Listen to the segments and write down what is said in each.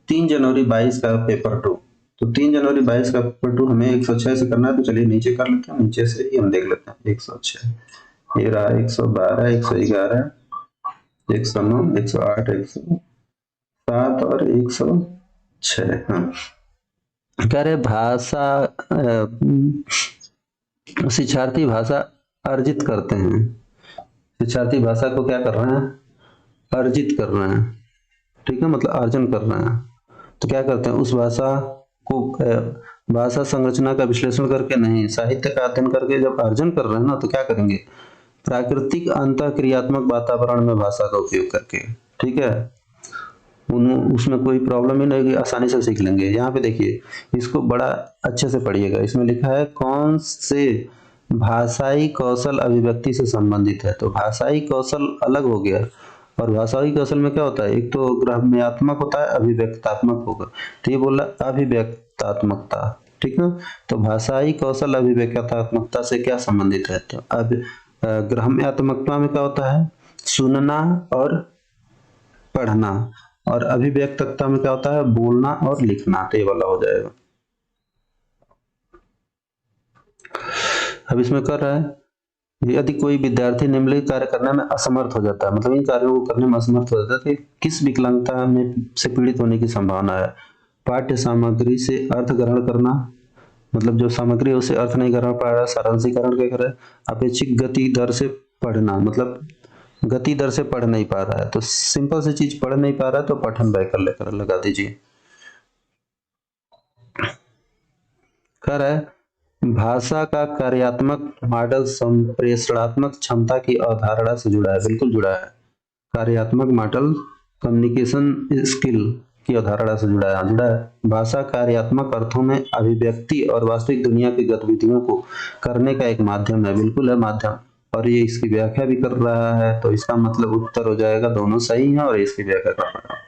3 जनवरी 22 का पेपर 2, तो 3 जनवरी 22 का पेपर 2 हमें 106 से करना है, तो चलिए नीचे कर लेते हैं, नीचे से ही हम देख लेते हैं। 106 ये रहा, 112, 111, 109, 108, 107 और 106। हाँ, कह रहे भाषा शिक्षार्थी भाषा अर्जित करते हैं। शिक्षार्थी भाषा को क्या कर रहे हैं? अर्जित कर रहे हैं, ठीक है, मतलब अर्जन कर रहे हैं। तो क्या करते हैं, उस भाषा को भाषा संरचना का विश्लेषण करके नहीं, साहित्य का अध्ययन करके जब अर्जन कर रहे हैं ना, तो क्या करेंगे, प्राकृतिक अंतःक्रियात्मक वातावरण में भाषा का उपयोग करके, ठीक है, उसमें कोई प्रॉब्लम ही नहीं होगी, आसानी से सीख लेंगे। यहाँ पे देखिए, इसको बड़ा अच्छे से पढ़िएगा, इसमें लिखा है कौन से भाषाई कौशल अभिव्यक्ति से संबंधित है। तो भाषाई कौशल अलग हो गया, और भाषाई कौशल में क्या होता है, एक तो ग्राम्यात्मक होता है, अभिव्यक्तात्मक होगा। तो ये बोला अभिव्यक्तात्मकता, ठीक है। तो भाषाई कौशल अभिव्यक्तात्मकता से क्या संबंधित है, तो अब ग्राम्यात्मकता में क्या होता है, सुनना और पढ़ना, और अभिव्यक्तता में क्या होता है, बोलना और लिखना। तो ये वाला हो जाएगा। अब इसमें कर रहा है, यदि कोई विद्यार्थी निम्नलिखित कार्य करने में असमर्थ हो जाता है, मतलब इन कार्यों को करने में असमर्थ हो जाता है, तो किस विकलांगता में से पीड़ित होने की संभावना है। पाठ्य सामग्री से अर्थ ग्रहण करना, मतलब जो सामग्री है उसे अर्थ नहीं ग्रहण पा रहा, सारांशीकरण क्या करे, अपेक्षित गति दर से पढ़ना, मतलब गति दर से पढ़ नहीं पा रहा है, तो सिंपल सी चीज पढ़ नहीं पा रहा है, तो पठन वैकल्य लेकर लगा दीजिए। कह रहा है भाषा का कार्यात्मक मॉडल संप्रेषणात्मक क्षमता की अवधारणा से जुड़ा है, बिल्कुल जुड़ा है। कार्यात्मक मॉडल कम्युनिकेशन स्किल की अवधारणा से जुड़ा है। भाषा कार्यात्मक अर्थों में अभिव्यक्ति और वास्तविक दुनिया की गतिविधियों को करने का एक माध्यम है, बिल्कुल है माध्यम, और ये इसकी व्याख्या भी कर रहा है, तो इसका मतलब उत्तर हो जाएगा, दोनों सही है और इसकी व्याख्या कर रहा है।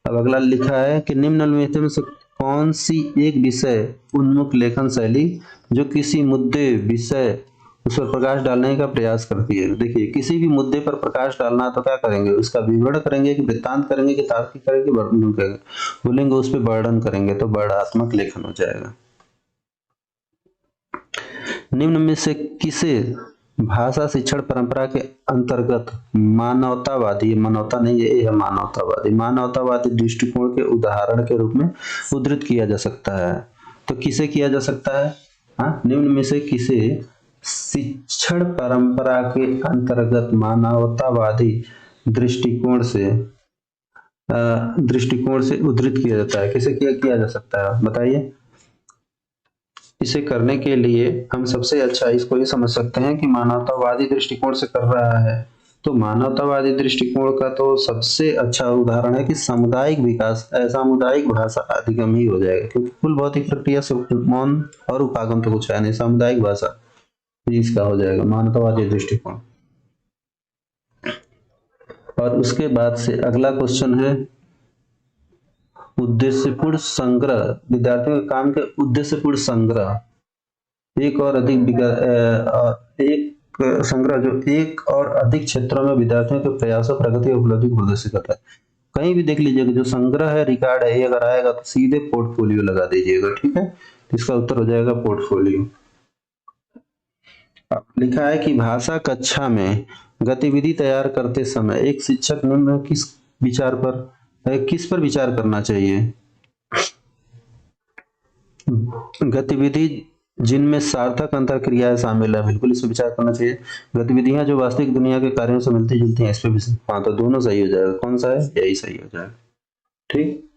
अब अगला लिखा है कि निम्नलिखित में से कौन सी एक विषय उन्मुख लेखन शैली जो किसी मुद्दे विषय उस पर प्रकाश डालने का प्रयास करती है। देखिए, किसी भी मुद्दे पर प्रकाश डालना तो क्या करेंगे, उसका विवरण करेंगे कि वृत्तांत करेंगे कि तार्किक करेंगे, वर्णन करेंगे, बोलेंगे उस पर वर्णन करेंगे, तो वर्णनात्मक लेखन हो जाएगा। निम्न में से किसे भाषा शिक्षण परंपरा के अंतर्गत मानवतावादी, मानवता नहीं ये है मानवतावादी, मानवतावादी दृष्टिकोण के उदाहरण के रूप में उद्धृत किया जा सकता है। तो किसे किया जा सकता है, हाँ, निम्न में से किसे शिक्षण परंपरा के अंतर्गत मानवतावादी दृष्टिकोण से उद्धृत किया जाता है, किसे किया जा सकता है, बताइए। इसे करने के लिए हम सबसे अच्छा इसको ये समझ सकते हैं कि मानवतावादी दृष्टिकोण से कर रहा है, तो मानवतावादी दृष्टिकोण का तो सबसे अच्छा उदाहरण है कि सामुदायिक विकास, सामुदायिक भाषा अधिगम ही हो जाएगा, क्योंकि कुल भौतिक प्रक्रिया से मौन और उपागम तो कुछ है नहीं, सामुदायिक भाषा इसका हो जाएगा मानवतावादी दृष्टिकोण। और उसके बाद से अगला क्वेश्चन है उद्देश्यपूर्ण संग्रह, विद्यार्थियों के काम के उद्देश्यपूर्ण संग्रह, एक और अधिक एक संग्रह जो एक और अधिक क्षेत्रों में विद्यार्थियों के प्रयासों, प्रगति और उपलब्धि को प्रदर्शित करता है। कहीं भी देख लीजिएगा जो संग्रह है, रिकॉर्ड है, ये अगर आएगा तो सीधे पोर्टफोलियो लगा दीजिएगा, ठीक है, इसका उत्तर हो जाएगा पोर्टफोलियो। लिखा है कि भाषा कक्षा में गतिविधि तैयार करते समय एक शिक्षक निम्न किस पर विचार करना चाहिए। गतिविधि जिनमें सार्थक अंतरक्रियाएं शामिल है, बिल्कुल इस पर विचार करना चाहिए। गतिविधियां जो वास्तविक दुनिया के कार्यों से मिलती जुलती हैं, इस पे भी, हाँ, तो दोनों सही हो जाएगा। कौन सा है, यही सही हो जाएगा, ठीक।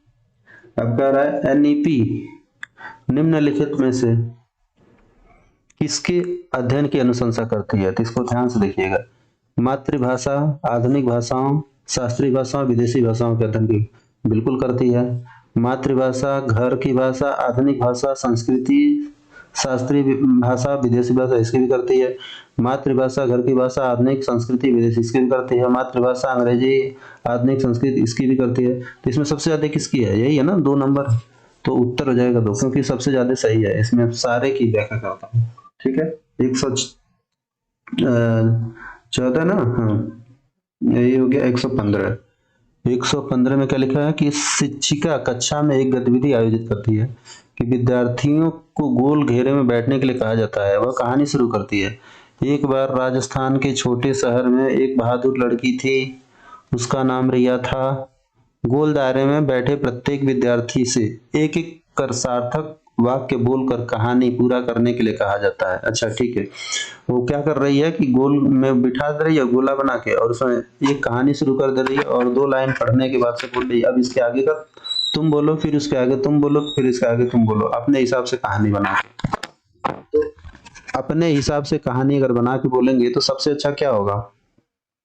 अब कह रहा है एनईपी निम्नलिखित में से किसके अध्ययन की अनुशंसा करती है, तो इसको ध्यान से देखिएगा। मातृभाषा, आधुनिक भाषाओं, शास्त्रीय भाषाओं, विदेशी भाषाओं के अध्ययन की बिल्कुल करती है। मातृभाषा, घर की भाषा, आधुनिक भाषा, संस्कृति, शास्त्रीय भाषा, विदेशी भाषा, इसकी भी करती है। मातृभाषा, घर की भाषा, आधुनिक, संस्कृति, विदेशी, इसकी भी करती है। मातृभाषा, अंग्रेजी, आधुनिक, संस्कृत, इसकी भी करती है। तो इसमें सबसे ज्यादा किसकी है, यही है ना, 2 नंबर, तो उत्तर हो जाएगा 2, क्योंकि सबसे ज्यादा सही है। इसमें सारे की व्याख्या करता हूँ, ठीक है। 114 ना, हाँ, यही हो गया 115। 115 में क्या लिखा है कि शिक्षिका कक्षा में एक गतिविधि आयोजित करती है कि विद्यार्थियों को गोल घेरे में बैठने के लिए कहा जाता है। वह कहानी शुरू करती है। एक बार राजस्थान के छोटे शहर में एक बहादुर लड़की थी। उसका नाम रिया था। गोल दायरे में बैठे प्रत्येक विद्यार्थी से एक एक कर सार्थक वाक्य बोलकर कहानी पूरा करने के लिए कहा जाता है। अच्छा ठीक है, वो क्या कर रही है कि गोल में बिठा दे रही है गोला बना के, और उसमें एक कहानी शुरू कर दे रही है और 2 लाइन पढ़ने के बाद से बोल रही है अब इसके आगे का तुम बोलो, फिर उसके आगे तुम बोलो, फिर इसके आगे तुम बोलो, अपने हिसाब से कहानी बना के। तो अपने हिसाब से कहानी अगर बना के बोलेंगे तो सबसे अच्छा क्या होगा?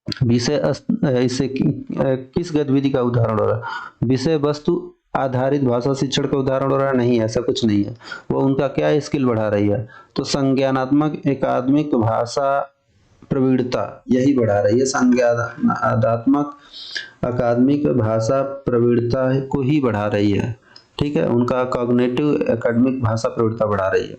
विषय इससे किस गतिविधि का उदाहरण हो रहा है? विषय वस्तु आधारित भाषा शिक्षण का उदाहरण हो रहा है? नहीं, ऐसा कुछ नहीं है। वो उनका क्या स्किल बढ़ा रही है? तो संज्ञानात्मक एकात्मिक भाषा प्रवीणता यही बढ़ा रही है, संज्ञानात्मक अकादमिक भाषा प्रवीणता को ही बढ़ा रही है। ठीक है, उनका कॉग्निटिव एकेडमिक भाषा प्रवीणता बढ़ा रही है,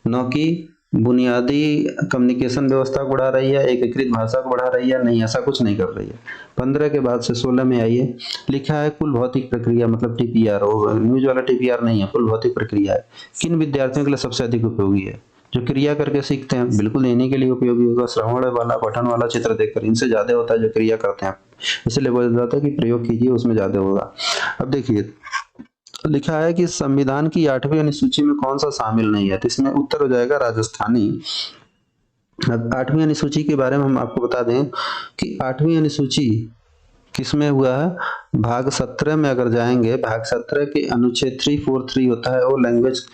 न कि बुनियादी कम्युनिकेशन व्यवस्था को बढ़ा रही है, एकीकृत भाषा को बढ़ा रही है। नहीं, ऐसा कुछ नहीं कर रही है। 15 के बाद से 16 में आइए, लिखा है कुल भौतिक प्रक्रिया मतलब टीपीआर, न्यूज वाला टीपीआर नहीं है, कुल भौतिक प्रक्रिया है। किन विद्यार्थियों के लिए सबसे अधिक उपयोगी है? जो क्रिया करके सीखते हैं, बिल्कुल इन्हीं के लिए उपयोगी होगा। श्रवण वाला, पठन वाला, चित्र देखकर, इनसे ज्यादा होता है जो क्रिया करते हैं, इसलिए बोला जाता है कि प्रयोग कीजिए, उसमें ज्यादा होगा। अब देखिए लिखा है कि संविधान की 8वीं अनुसूची में कौन सा शामिल नहीं है? तो इसमें उत्तर हो जाएगा राजस्थानी। अब 8वीं अनुसूची के बारे में हम आपको बता दें कि 8वीं अनुसूची किसमें हुआ है? भाग 17 में अगर जाएंगे, भाग 17 के अनुच्छेद 343 होता है, वो लैंग्वेज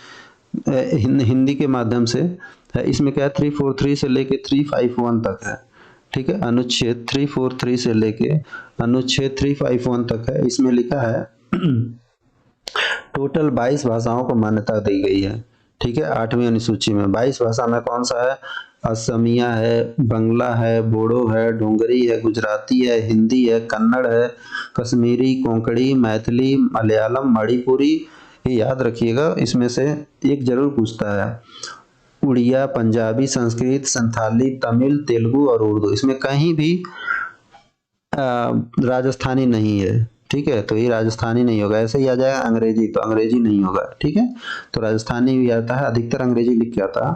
हिंदी के माध्यम से है। इसमें क्या है, 343 से लेके 351 तक है। ठीक है, अनुच्छेद 343 से लेके अनुच्छेद 351 तक है। इसमें लिखा है टोटल 22 भाषाओं को मान्यता दी गई है। ठीक है, 8वीं अनुसूची में 22 भाषा में कौन सा है? असमिया है, बंगला है, बोडो है, डोंगरी है, गुजराती है, हिंदी है, कन्नड़ है, कश्मीरी, कोंकणी, मैथिली, मलयालम, मणिपुरी। ये याद रखिएगा, इसमें से एक जरूर पूछता है। उड़िया, पंजाबी, संस्कृत, संथाली, तमिल, तेलुगु और उर्दू। इसमें कहीं भी राजस्थानी नहीं है। ठीक है, तो ये राजस्थानी नहीं होगा। ऐसे ही आ जाएगा अंग्रेजी, तो अंग्रेजी नहीं होगा। ठीक है, तो राजस्थानी भी आता है, अधिकतर अंग्रेजी लिख के आता है।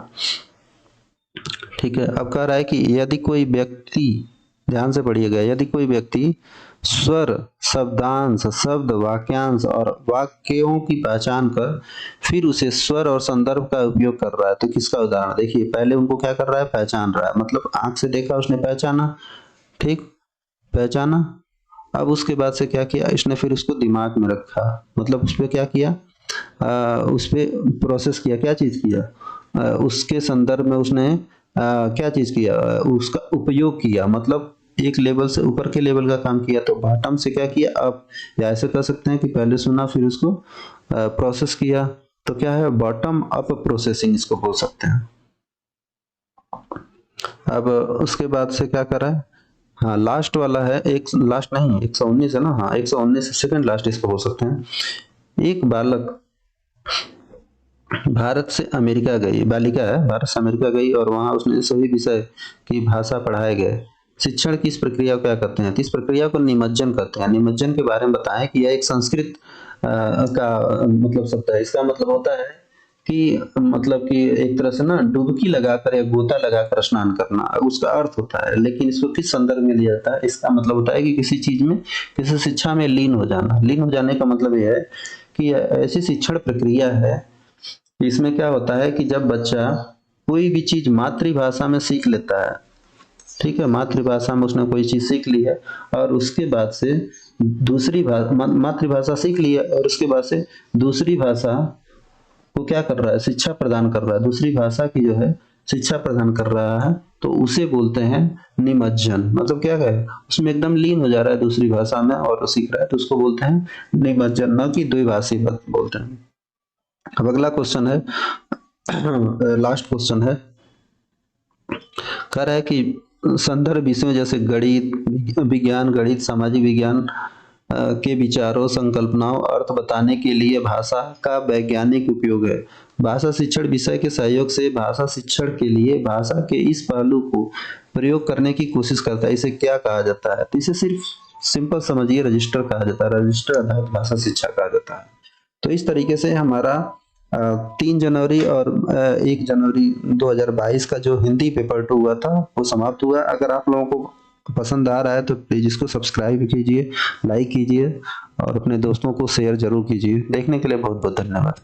ठीक है, अब कह रहा है कि यदि कोई व्यक्ति, ध्यान से पढ़िएगा, यदि कोई व्यक्ति स्वर, शब्दांश, शब्द, वाक्यांश और वाक्यों की पहचान कर फिर उसे स्वर और संदर्भ का उपयोग कर रहा है, तो किसका उदाहरण? देखिए, पहले उनको क्या कर रहा है? पहचान रहा है, मतलब आंख से देखा उसने पहचाना। ठीक, पहचाना। अब उसके बाद से क्या किया इसने? फिर उसको दिमाग में रखा, मतलब उस पर क्या किया? उस पर प्रोसेस किया। क्या चीज किया? उसके संदर्भ में उसने क्या चीज किया? उसका उपयोग किया, मतलब एक लेवल से ऊपर के लेवल का काम किया। तो बॉटम से क्या किया अब, या ऐसे कह सकते हैं कि पहले सुना फिर उसको प्रोसेस किया, तो क्या है? बॉटम अप प्रोसेसिंग इसको बोल सकते हैं। अब उसके बाद से क्या करा है? हाँ, लास्ट वाला है, एक लास्ट नहीं, 119 है ना? हाँ, 119 सेकंड लास्ट इसको बोल सकते हैं। एक बालक भारत से अमेरिका गई, बालिका है, भारत से अमेरिका गई और वहां उसने सभी विषय की भाषा पढ़ाए गए। शिक्षण की इस प्रक्रिया को क्या कहते हैं? तो इस प्रक्रिया को निमज्जन कहते हैं। निमज्जन के बारे में बताएं कि यह एक संस्कृत का मतलब शब्द है। इसका मतलब होता है कि मतलब कि एक तरह से ना डुबकी लगाकर या गोता लगाकर स्नान करना, उसका अर्थ होता है। लेकिन इसको किस संदर्भ में लिया जाता है? इसका मतलब होता है कि किसी चीज में, किसी शिक्षा में लीन हो जाना। लीन हो जाने का मतलब यह है कि ऐसी शिक्षण प्रक्रिया है, इसमें क्या होता है कि जब बच्चा कोई भी चीज मातृभाषा में सीख लेता है, ठीक है, मातृभाषा में उसने कोई चीज सीख ली है और उसके बाद से दूसरी भाषा, मातृभाषा सीख ली है और उसके बाद से दूसरी भाषा को क्या कर रहा है? शिक्षा प्रदान कर रहा है। दूसरी भाषा की जो है शिक्षा प्रदान कर रहा है, तो उसे बोलते हैं निमज्जन। मतलब क्या है? उसमें एकदम लीन हो जा रहा है दूसरी भाषा में और सीख रहा है, तो उसको बोलते हैं निमज्जन, न कि द्विभाषी बोलते हैं। अब अगला क्वेश्चन है, लास्ट क्वेश्चन है, कह रहा है कि संदर्भ विषयों जैसे गणित विज्ञान, गणित, सामाजिक विज्ञान के विचारों, संकल्पनाओं, अर्थ बताने के लिए भाषा का वैज्ञानिक उपयोग है। भाषा शिक्षण विषय के सहयोग से भाषा शिक्षण के लिए भाषा के इस पहलू को प्रयोग करने की कोशिश करता है। इसे क्या कहा जाता है? तो इसे सिर्फ सिंपल समझिए रजिस्टर कहा जाता है, रजिस्टर आधारित भाषा शिक्षा कहा जाता है। तो इस तरीके से हमारा 3 जनवरी और 1 जनवरी 2022 का जो हिंदी पेपर 2 हुआ था वो समाप्त हुआ। अगर आप लोगों को पसंद आ रहा है तो प्लीज इसको सब्सक्राइब कीजिए, लाइक कीजिए और अपने दोस्तों को शेयर जरूर कीजिए। देखने के लिए बहुत बहुत धन्यवाद।